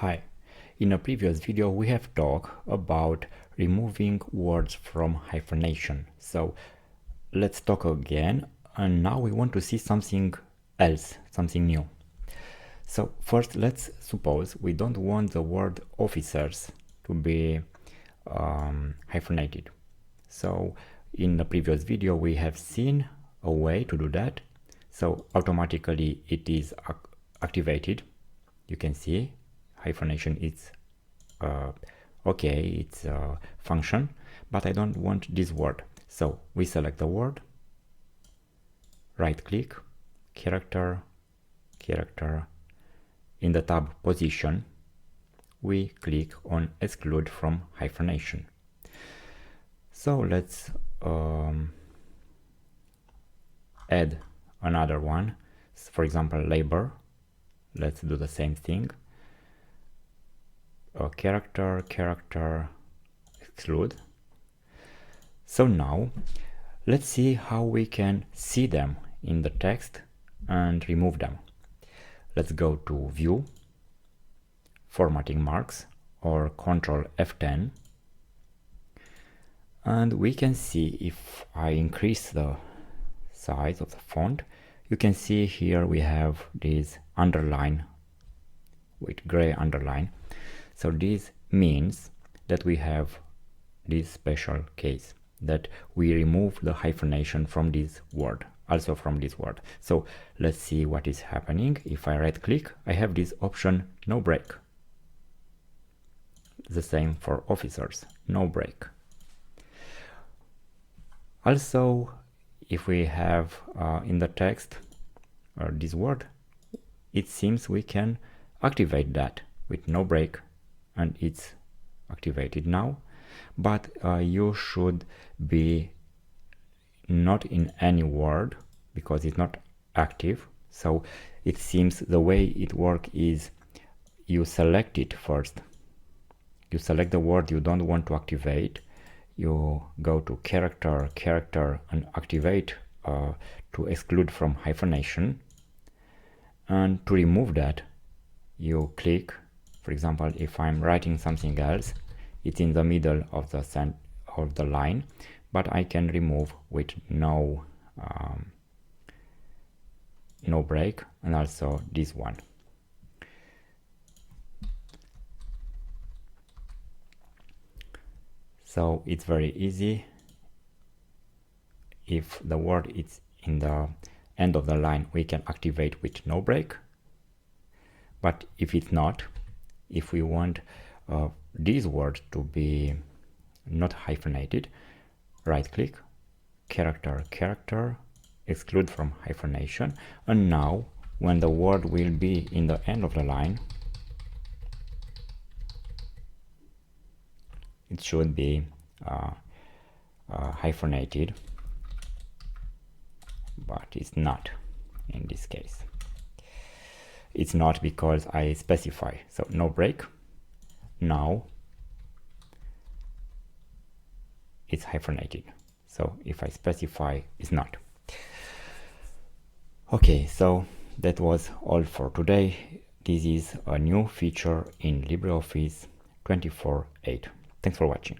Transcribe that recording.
Hi, in a previous video we have talked about removing words from hyphenation. So let's talk again, and now we want to see something else, something new. So first let's suppose we don't want the word officers to be hyphenated. So in the previous video we have seen a way to do that. So automatically it is activated. You can see hyphenation is okay, it's a function, but I don't want this word. So we select the word, right click, character, in the tab position we click on exclude from hyphenation. So let's add another one, for example labor. Let's do the same thing. Character, exclude. So now let's see how we can see them in the text and remove them. Let's go to View, Formatting Marks, or Ctrl F10, and we can see if I increase the size of the font, you can see here we have this underline with gray underline. So this means that we have this special case, that we remove the hyphenation from this word, also from this word. So let's see what is happening. If I right click, I have this option, no break. The same for officers, no break. Also, if we have in the text this word, it seems we can activate that with no break, and it's activated now. But you should be not in any word because it's not active. So it seems the way it works is you select it first. You select the word you don't want to activate. You go to character and activate to exclude from hyphenation. And to remove that, you click. For example, if I'm writing something else, it's in the middle of the line, but I can remove with no break, and also this one. So it's very easy. If the word is in the end of the line, we can activate with no break. But if it's not, if we want this word to be not hyphenated, right click, character, exclude from hyphenation, and now when the word will be in the end of the line, it should be hyphenated, but it's not in this case. It's not because I specify. So no break. Now it's hyphenated. So if I specify, it's not. Okay, so that was all for today. This is a new feature in LibreOffice 24.8. Thanks for watching.